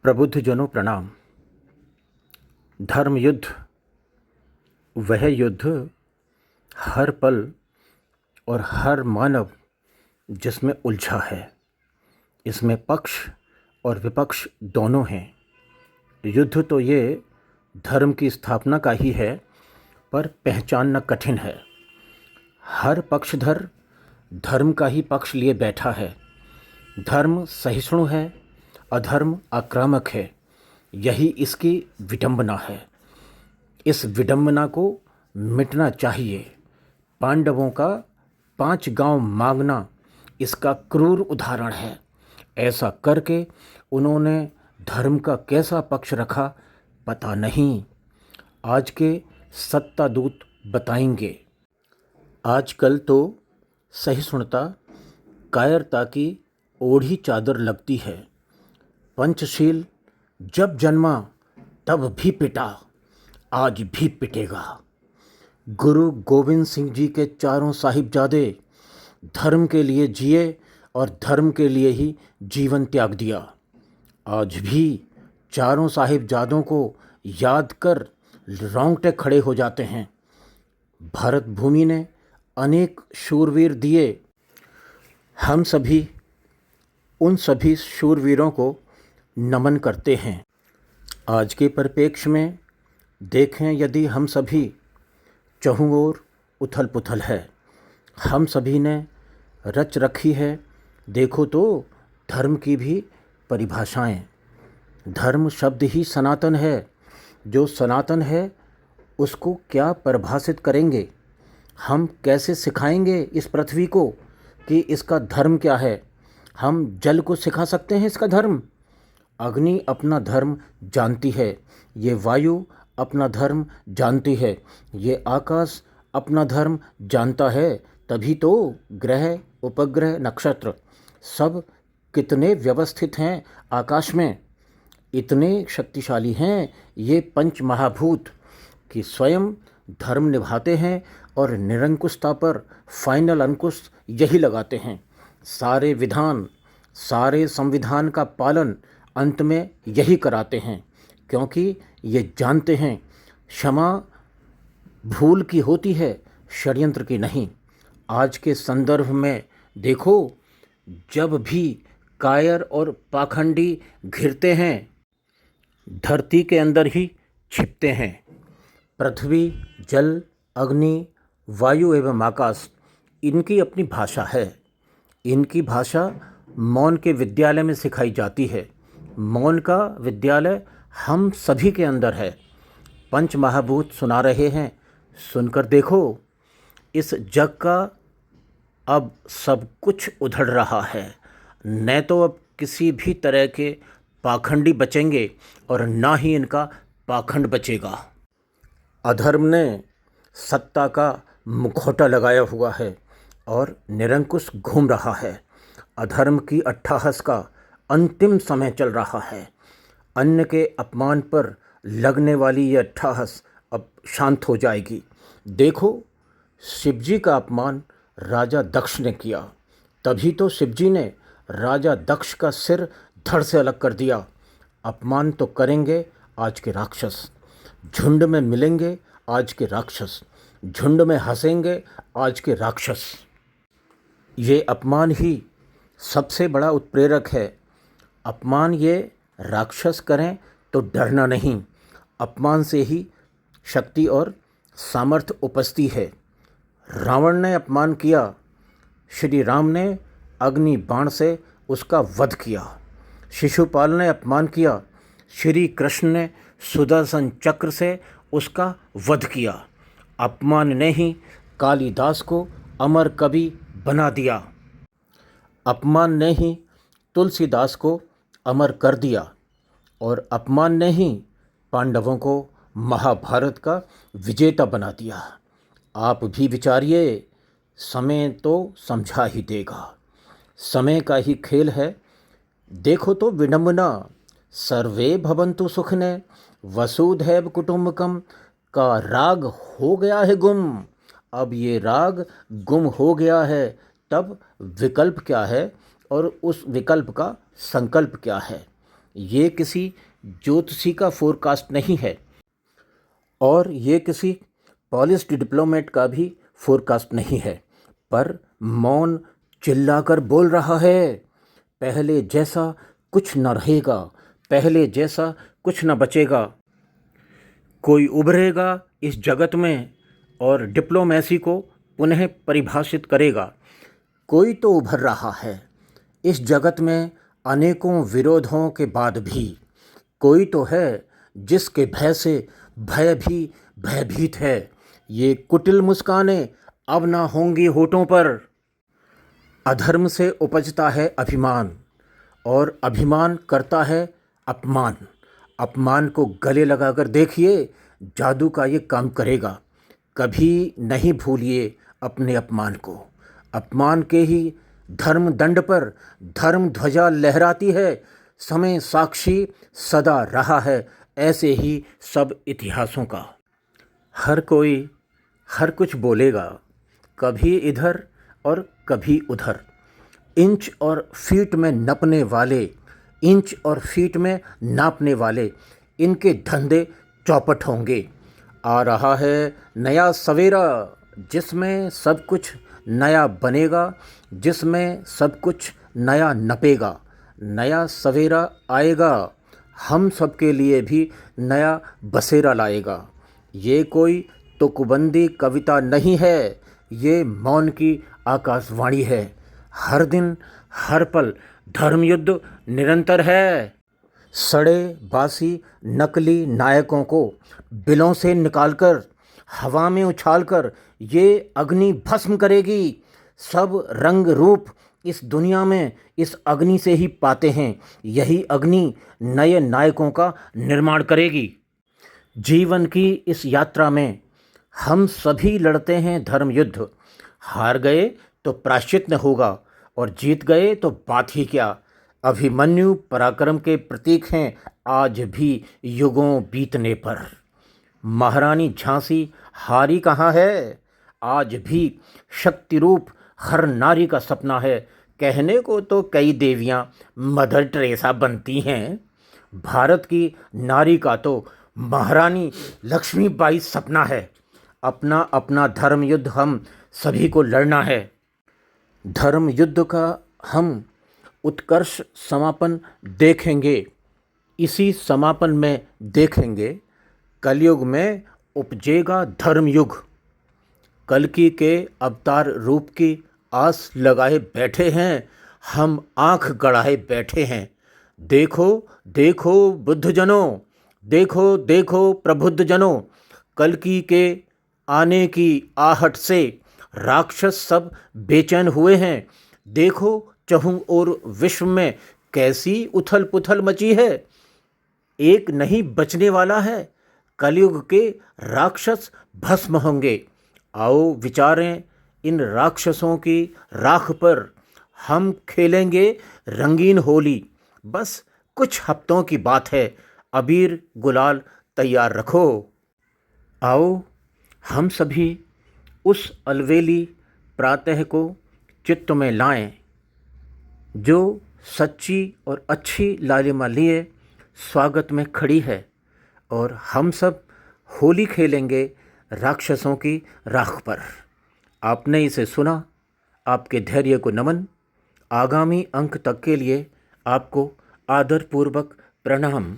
प्रबुद्धजनों प्रणाम। धर्म युद्ध वह युद्ध हर पल और हर मानव जिसमें उलझा है। इसमें पक्ष और विपक्ष दोनों हैं। युद्ध तो ये धर्म की स्थापना का ही है, पर पहचानना कठिन है। हर पक्षधर धर्म का ही पक्ष लिए बैठा है। धर्म सहिष्णु है, अधर्म आक्रामक है। यही इसकी विडंबना है। इस विडंबना को मिटना चाहिए। पांडवों का 5 गांव मांगना इसका क्रूर उदाहरण है। ऐसा करके उन्होंने धर्म का कैसा पक्ष रखा पता नहीं। आज के सत्तादूत बताएंगे। आजकल तो सहिष्णुता कायरता की ओढ़ी चादर लगती है। पंचशील जब जन्मा तब भी पिटा, आज भी पिटेगा। गुरु गोविंद सिंह जी के चारों साहिबजादे धर्म के लिए जिए और धर्म के लिए ही जीवन त्याग दिया। आज भी चारों साहिबजादों को याद कर रोंगटे खड़े हो जाते हैं। भारत भूमि ने अनेक शूरवीर दिए। हम सभी उन सभी शूरवीरों को नमन करते हैं। आज के परिप्रेक्ष्य में देखें, यदि हम सभी चहुं ओर उथल पुथल है, हम सभी ने रच रखी है। देखो तो धर्म की भी परिभाषाएं। धर्म शब्द ही सनातन है। जो सनातन है उसको क्या परिभाषित करेंगे? हम कैसे सिखाएंगे इस पृथ्वी को कि इसका धर्म क्या है? हम जल को सिखा सकते हैं इसका धर्म? अग्नि अपना धर्म जानती है, ये वायु अपना धर्म जानती है, ये आकाश अपना धर्म जानता है। तभी तो ग्रह, उपग्रह, नक्षत्र सब कितने व्यवस्थित हैं आकाश में। इतने शक्तिशाली हैं ये पंच महाभूत कि स्वयं धर्म निभाते हैं और निरंकुशता पर फाइनल अंकुश यही लगाते हैं। सारे विधान, सारे संविधान का पालन अंत में यही कराते हैं, क्योंकि ये जानते हैं क्षमा भूल की होती है, षड्यंत्र की नहीं। आज के संदर्भ में देखो, जब भी कायर और पाखंडी घिरते हैं, धरती के अंदर ही छिपते हैं। पृथ्वी, जल, अग्नि, वायु एवं आकाश, इनकी अपनी भाषा है। इनकी भाषा मौन के विद्यालय में सिखाई जाती है। मौन का विद्यालय हम सभी के अंदर है। पंच महाभूत सुना रहे हैं, सुनकर देखो। इस जग का अब सब कुछ उधड़ रहा है। न तो अब किसी भी तरह के पाखंडी बचेंगे और ना ही इनका पाखंड बचेगा। अधर्म ने सत्ता का मुखौटा लगाया हुआ है और निरंकुश घूम रहा है। अधर्म की अट्टहास का अंतिम समय चल रहा है। अन्य के अपमान पर लगने वाली यह अट्टहास अब शांत हो जाएगी। देखो, शिवजी का अपमान राजा दक्ष ने किया, तभी तो शिवजी ने राजा दक्ष का सिर धड़ से अलग कर दिया। अपमान तो करेंगे आज के राक्षस, झुंड में मिलेंगे आज के राक्षस, झुंड में हंसेंगे आज के राक्षस। ये अपमान ही सबसे बड़ा उत्प्रेरक है। अपमान ये राक्षस करें तो डरना नहीं। अपमान से ही शक्ति और सामर्थ्य उपजती है। रावण ने अपमान किया, श्री राम ने अग्नि बाण से उसका वध किया। शिशुपाल ने अपमान किया, श्री कृष्ण ने सुदर्शन चक्र से उसका वध किया। अपमान ने ही कालिदास को अमर कवि बना दिया। अपमान ने ही तुलसीदास को अमर कर दिया और अपमान ने ही पांडवों को महाभारत का विजेता बना दिया। आप भी विचारिए, समय तो समझा ही देगा। समय का ही खेल है। देखो तो विडंबना, सर्वे भवन्तु सुखिनः वसुधैव कुटुम्बकम का राग हो गया है गुम। अब ये राग गुम हो गया है, तब विकल्प क्या है और उस विकल्प का संकल्प क्या है? ये किसी ज्योतिषी का फोरकास्ट नहीं है और ये किसी पॉलिस्ड डिप्लोमेट का भी फोरकास्ट नहीं है, पर मौन चिल्लाकर बोल रहा है, पहले जैसा कुछ न रहेगा, पहले जैसा कुछ न बचेगा। कोई उभरेगा इस जगत में और डिप्लोमेसी को पुनः परिभाषित करेगा। कोई तो उभर रहा है इस जगत में अनेकों विरोधों के बाद भी। कोई तो है जिसके भय से भय भी भयभीत है। ये कुटिल मुस्कानें अब ना होंगी होठों पर। अधर्म से उपजता है अभिमान और अभिमान करता है अपमान। अपमान को गले लगाकर देखिए, जादू का ये काम करेगा। कभी नहीं भूलिए अपने अपमान को। अपमान के ही धर्म दंड पर धर्म ध्वजा लहराती है। समय साक्षी सदा रहा है ऐसे ही सब इतिहासों का। हर कोई हर कुछ बोलेगा, कभी इधर और कभी उधर। इंच और फीट में नपने वाले, इंच और फीट में नापने वाले, इनके धंधे चौपट होंगे। आ रहा है नया सवेरा जिसमें सब कुछ नया बनेगा, जिसमें सब कुछ नया नपेगा। नया सवेरा आएगा, हम सब के लिए भी नया बसेरा लाएगा। ये कोई तुकबंदी कविता नहीं है, ये मौन की आकाशवाणी है। हर दिन हर पल धर्मयुद्ध निरंतर है। सड़े बासी नकली नायकों को बिलों से निकालकर हवा में उछालकर ये अग्नि भस्म करेगी। सब रंग रूप इस दुनिया में इस अग्नि से ही पाते हैं। यही अग्नि नए नायकों का निर्माण करेगी। जीवन की इस यात्रा में हम सभी लड़ते हैं धर्म युद्ध। हार गए तो प्रायश्चित न होगा और जीत गए तो बात ही क्या। अभिमन्यु पराक्रम के प्रतीक हैं आज भी युगों बीतने पर। महारानी झांसी हारी कहाँ है, आज भी शक्ति रूप हर नारी का सपना है। कहने को तो कई देवियाँ मदर टेरेसा बनती हैं, भारत की नारी का तो महारानी लक्ष्मीबाई सपना है। अपना अपना धर्म युद्ध हम सभी को लड़ना है। धर्म युद्ध का हम उत्कर्ष समापन देखेंगे। इसी समापन में देखेंगे कलयुग में उपजेगा धर्मयुग। कल्कि के अवतार रूप की आस लगाए बैठे हैं, हम आंख गड़ाए बैठे हैं। देखो देखो बुद्धजनों, देखो देखो प्रबुद्धजनों, कल्कि के आने की आहट से राक्षस सब बेचैन हुए हैं। देखो चहुं ओर विश्व में कैसी उथल पुथल मची है। एक नहीं बचने वाला है, कलयुग के राक्षस भस्म होंगे। आओ विचारें इन राक्षसों की राख पर, हम खेलेंगे रंगीन होली। बस कुछ हफ्तों की बात है, अबीर गुलाल तैयार रखो। आओ हम सभी उस अलवेली प्रातः को चित्त में लाएं, जो सच्ची और अच्छी लालिमा लिए स्वागत में खड़ी है। और हम सब होली खेलेंगे राक्षसों की राख पर। आपने इसे सुना, आपके धैर्य को नमन। आगामी अंक तक के लिए आपको आदरपूर्वक प्रणाम।